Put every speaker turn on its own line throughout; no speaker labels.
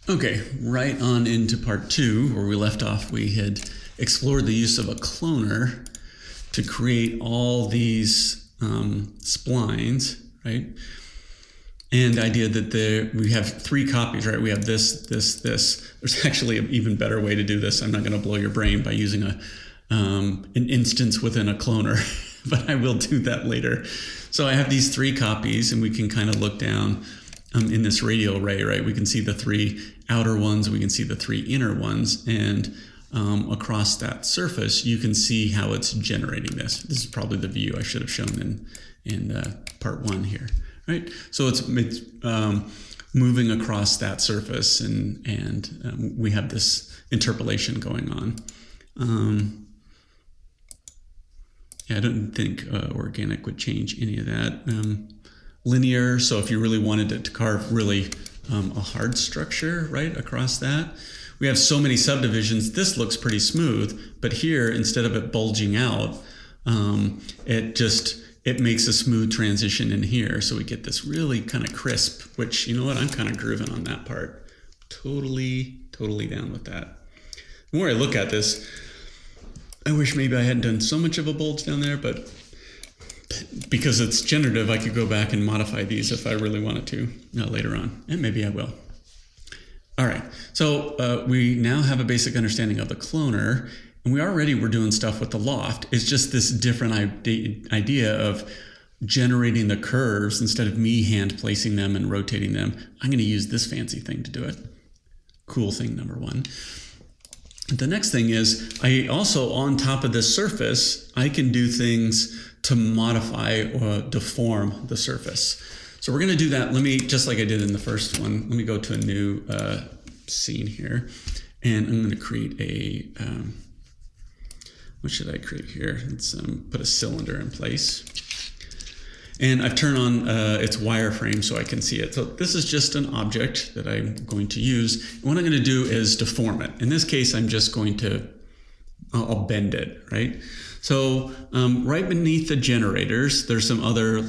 Okay, right on into part 2, where we left off. We had explored the use of a cloner to create all these splines, right? And the idea that we have 3 copies, right? We have this. There's actually an even better way to do this. I'm not going to blow your brain by using an instance within a cloner, but I will do that later. So I have these 3 copies, and we can kind of look down in this radial array, right? We can see the 3 outer ones, we can see the 3 inner ones, and across that surface, you can see how it's generating this. This is probably the view I should have shown in part 1 here, right? So it's moving across that surface, and we have this interpolation going on. Yeah, I don't think organic would change any of that. Linear, so if you really wanted it to carve really a hard structure right across that. We have so many subdivisions, this looks pretty smooth, but here, instead of it bulging out, it makes a smooth transition in here, so we get this really kind of crisp, which, you know what, I'm kind of grooving on that part. Totally down with that. The more I look at this, I wish maybe I hadn't done so much of a bulge down there, but because it's generative, I could go back and modify these if I really wanted to later on, and maybe I will. All right, so we now have a basic understanding of the cloner, and we're doing stuff with the loft. It's just this different idea of generating the curves instead of me hand placing them and rotating them. I'm going to use this fancy thing to do it. Cool thing number 1. The next thing is I also, on top of this surface, I can do things to modify or deform the surface. So we're going to do that. Let me, just like I did in the first one, let me go to a new scene here, and I'm going to create a, what should I create here? Let's put a cylinder in place. And I've turned on its wireframe so I can see it. So this is just an object that I'm going to use. And what I'm going to do is deform it. In this case, I'm just going to, I'll bend it, right? So right beneath the generators, there's some other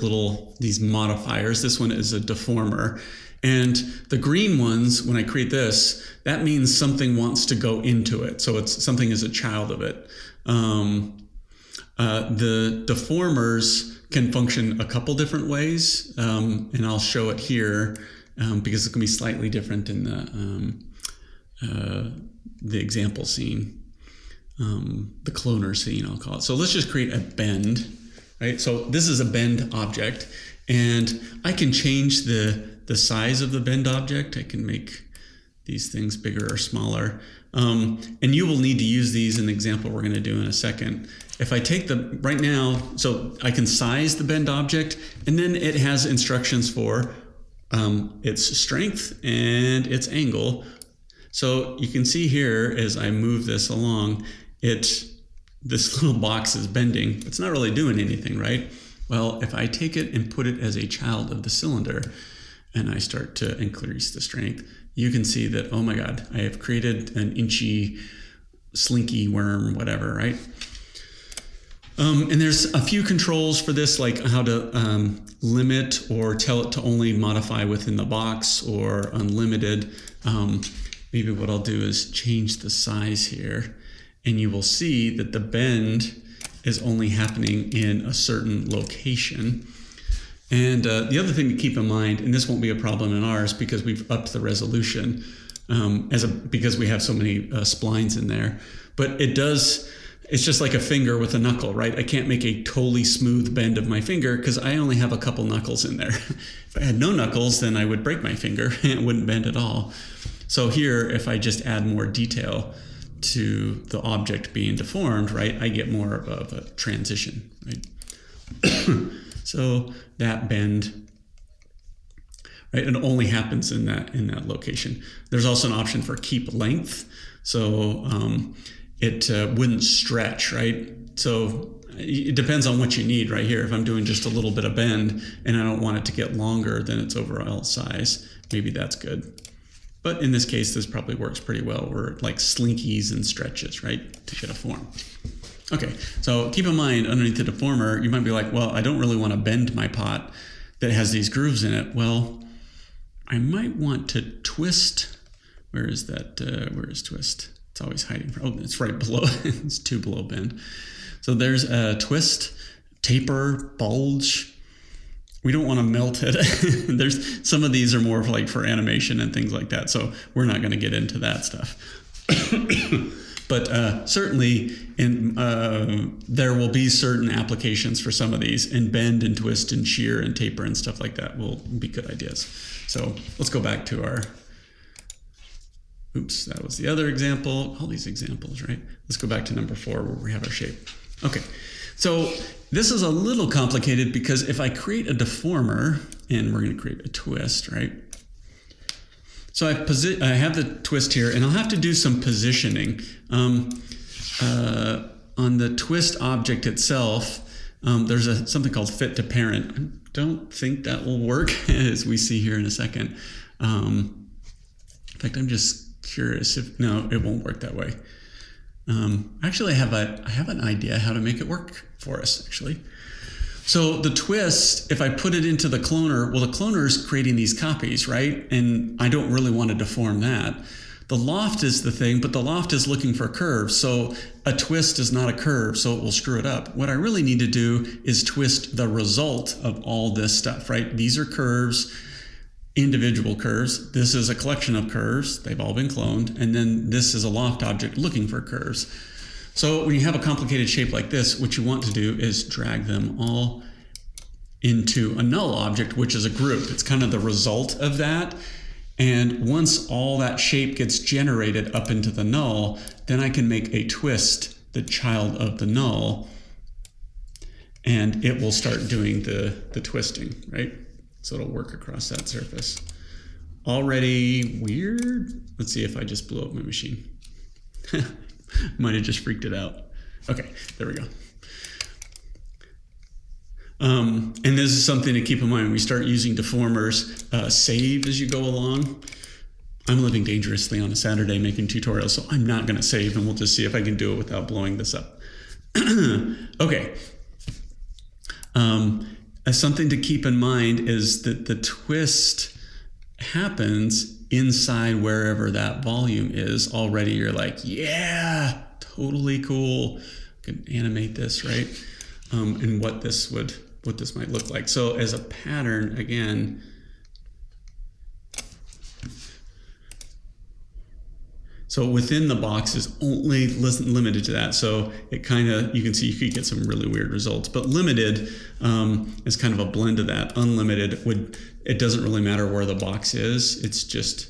these modifiers. This one is a deformer. And the green ones, when I create this, that means something wants to go into it. So something is a child of it. The deformers can function a couple different ways, and I'll show it here because it's going to be slightly different in the example scene. The cloner scene, I'll call it. So let's just create a bend, right? So this is a bend object, and I can change the size of the bend object. I can make these things bigger or smaller. And you will need to use these in the example we're going to do in a second. If I take right now, so I can size the bend object, and then it has instructions for its strength and its angle. So you can see here as I move this along, this little box is bending. It's not really doing anything, right? Well, if I take it and put it as a child of the cylinder, and I start to increase the strength, you can see that, oh my God, I have created an inchy, slinky worm, whatever, right? And there's a few controls for this, like how to limit or tell it to only modify within the box or unlimited. Maybe what I'll do is change the size here, and you will see that the bend is only happening in a certain location. And the other thing to keep in mind, and this won't be a problem in ours because we've upped the resolution because we have so many splines in there, but it's just like a finger with a knuckle, right? I can't make a totally smooth bend of my finger because I only have a couple knuckles in there. If I had no knuckles, then I would break my finger and it wouldn't bend at all. So here, if I just add more detail to the object being deformed, right, I get more of a transition, right? So that bend, right, it only happens in that location. There's also an option for keep length, so it wouldn't stretch, right? So it depends on what you need right here. If I'm doing just a little bit of bend and I don't want it to get longer than its overall size, maybe that's good. But in this case, this probably works pretty well. We're like slinkies and stretches, right, to get a form. Okay, so keep in mind, underneath the deformer, you might be like, well, I don't really want to bend my pot that has these grooves in it. Well, I might want to twist Where is that? Where is twist? It's always hiding. Oh, it's right below. It's 2 below bend. So there's a twist, taper, bulge. We don't want to melt it. There's some of these are more like for animation and things like that. So we're not going to get into that stuff. But certainly there will be certain applications for some of these, and bend and twist and shear and taper and stuff like that will be good ideas. So let's go back to our, oops, that was the other example. All these examples, right? Let's go back to number 4 where we have our shape. Okay, so this is a little complicated because if I create a deformer, and we're going to create a twist, right? So I have the twist here, and I'll have to do some positioning. On the twist object itself, there's something called fit to parent. I don't think that will work, as we see here in a second. In fact, I'm just curious if, no, it won't work that way. Actually, I have an idea how to make it work for us, actually. So the twist, if I put it into the cloner, well, the cloner is creating these copies, right? And I don't really want to deform that. The loft is the thing, but the loft is looking for curves. So a twist is not a curve, so it will screw it up. What I really need to do is twist the result of all this stuff, right? These are curves, individual curves. This is a collection of curves. They've all been cloned. And then this is a loft object looking for curves. So when you have a complicated shape like this, what you want to do is drag them all into a null object, which is a group. It's kind of the result of that. And once all that shape gets generated up into the null, then I can make a twist, the child of the null, and it will start doing the twisting, right? So it'll work across that surface. Already weird. Let's see if I just blow up my machine. Might have just freaked it out. Okay, there we go. And this is something to keep in mind when we start using deformers. Save as you go along. I'm living dangerously on a Saturday making tutorials, so I'm not going to save, and we'll just see if I can do it without blowing this up. Okay. Something to keep in mind is that the twist happens inside wherever that volume is. Already you're like, yeah, totally cool. I can animate this, right? And what this might look like. So as a pattern, again, so within the box is only limited to that. So it kind of, you can see you could get some really weird results, but limited is kind of a blend of that. Unlimited it doesn't really matter where the box is. It's just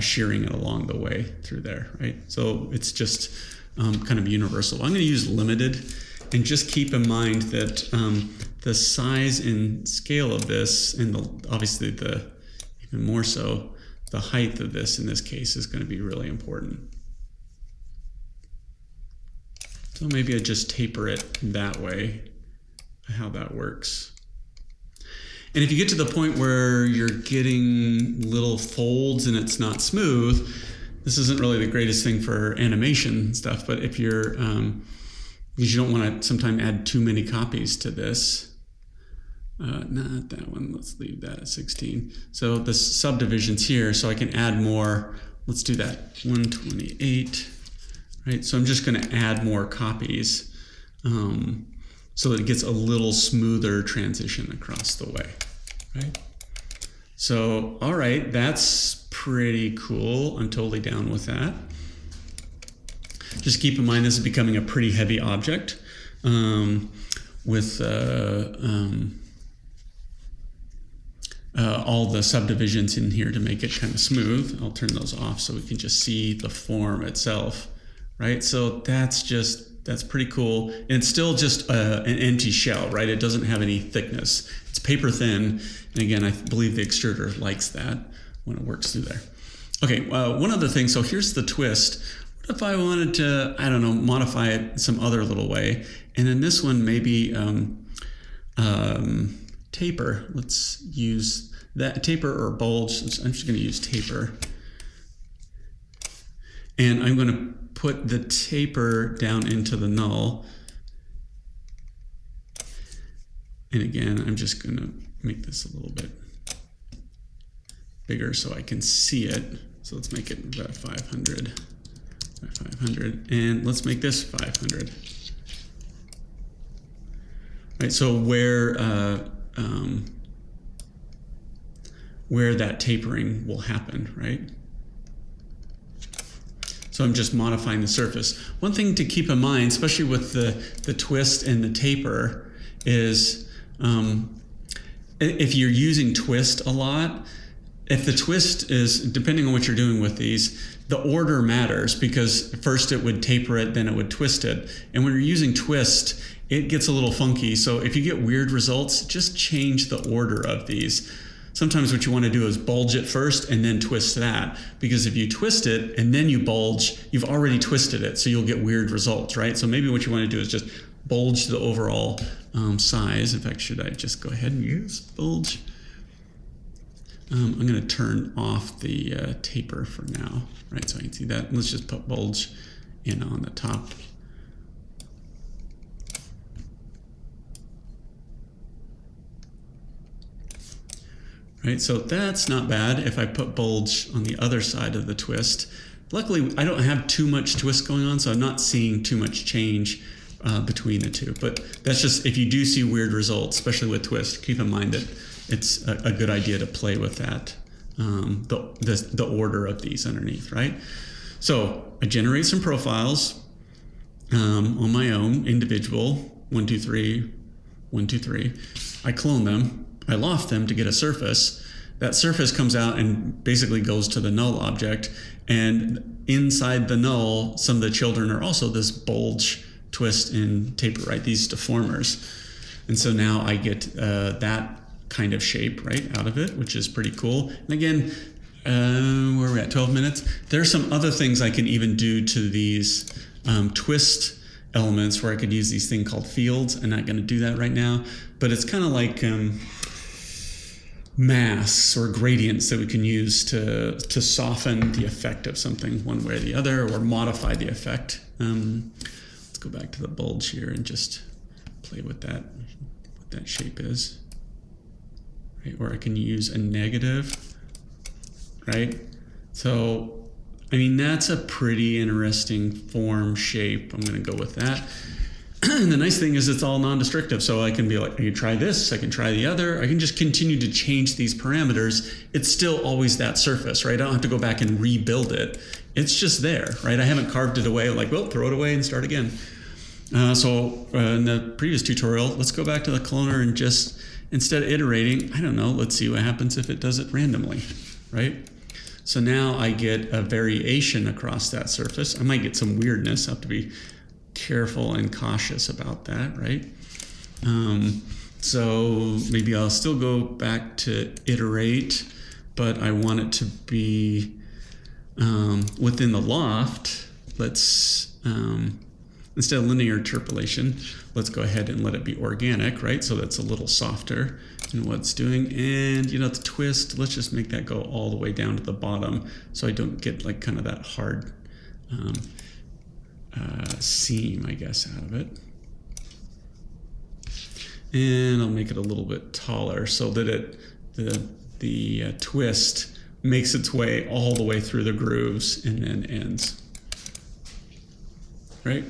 shearing it along the way through there, right? So it's just kind of universal. I'm going to use limited, and just keep in mind that the size and scale of this, and obviously even more so, the height of this in this case is going to be really important. So maybe I just taper it that way, how that works. And if you get to the point where you're getting little folds and it's not smooth, this isn't really the greatest thing for animation stuff, but if you're, because you don't want to sometimes add too many copies to this. Not that one, let's leave that at 16. So the subdivisions here, so I can add more, let's do that, 128, right? So I'm just gonna add more copies so that it gets a little smoother transition across the way, right? So, all right, that's pretty cool. I'm totally down with that. Just keep in mind this is becoming a pretty heavy object with all the subdivisions in here to make it kind of smooth. I'll turn those off so we can just see the form itself, right? So that's pretty cool. And it's still just an empty shell, right? It doesn't have any thickness. It's paper thin. And again, I believe the extruder likes that when it works through there. Okay, one other thing. So here's the twist. What if I wanted to, I don't know, modify it some other little way? And then this one, maybe taper. Let's use that, taper or bulge. I'm just going to use taper. And I'm going to put the taper down into the null. And again, I'm just going to make this a little bit bigger so I can see it. So let's make it 500 by 500, and let's make this 500. Right, so where that tapering will happen, right? So I'm just modifying the surface. One thing to keep in mind, especially with the twist and the taper, is if you're using twist a lot, if the twist is, depending on what you're doing with these, the order matters, because first it would taper it, then it would twist it. And when you're using twist, it gets a little funky. So if you get weird results, just change the order of these. Sometimes what you want to do is bulge it first and then twist that, because if you twist it and then you bulge, you've already twisted it, so you'll get weird results, right? So maybe what you want to do is just bulge the overall size. In fact, should I just go ahead and use bulge? I'm going to turn off the taper for now, right? So I can see that. Let's just put bulge in on the top. Right, so that's not bad if I put bulge on the other side of the twist. Luckily, I don't have too much twist going on, so I'm not seeing too much change between the two. But that's just, if you do see weird results, especially with twist, keep in mind that it's a good idea to play with that, the order of these underneath, right? So I generate some profiles on my own, individual, 1, 2, 3, 1, 2, 3. I clone them. I loft them to get a surface. That surface comes out and basically goes to the null object. And inside the null, some of the children are also this bulge, twist, and taper, right? These deformers. And so now I get that kind of shape, right, out of it, which is pretty cool. And again, where are we at, 12 minutes? There's some other things I can even do to these twist elements where I could use these things called fields. I'm not going to do that right now, but it's kind of like masks or gradients that we can use to soften the effect of something one way or the other, or modify the effect. Let's go back to the bulge here and just play with that, what that shape is. Right? Or I can use a negative, right? So, I mean, that's a pretty interesting form shape. I'm going to go with that. And the nice thing is it's all non-destructive, so I can be like, I can try this, I can try the other, I can just continue to change these parameters. It's still always that surface, right? I don't have to go back and rebuild it. It's just there, right? I haven't carved it away, like, well, throw it away and start again. So in the previous tutorial, let's go back to the cloner and just, instead of iterating, I don't know, let's see what happens if it does it randomly, right? So now I get a variation across that surface. I might get some weirdness. I have to be careful and cautious about that, right? So maybe I'll still go back to iterate, but I want it to be within the loft. Let's, instead of linear interpolation, let's go ahead and let it be organic, right? So that's a little softer in what it's doing. And, you know, the twist, let's just make that go all the way down to the bottom so I don't get like kind of that hard seam, I guess, out of it. And I'll make it a little bit taller so that the twist makes its way all the way through the grooves and then ends. Right?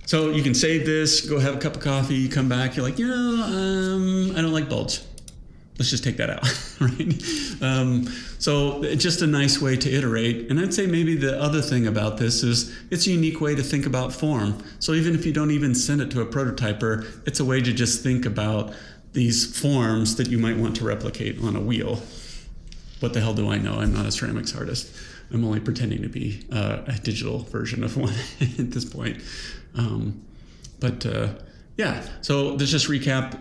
So you can save this, go have a cup of coffee, you come back, you're like, you know, I don't like bulge. Let's just take that out, right? So just a nice way to iterate. And I'd say maybe the other thing about this is it's a unique way to think about form. So even if you don't even send it to a prototyper, it's a way to just think about these forms that you might want to replicate on a wheel. What the hell do I know? I'm not a ceramics artist. I'm only pretending to be a digital version of one at this point. Yeah, so let's just recap.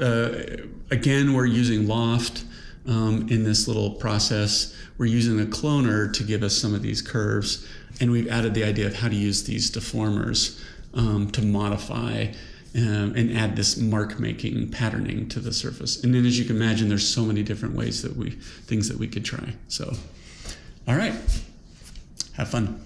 Again, we're using Loft in this little process. We're using a cloner to give us some of these curves, and we've added the idea of how to use these deformers to modify and add this mark-making patterning to the surface. And then, as you can imagine, there's so many different ways that things that we could try. So, all right, have fun.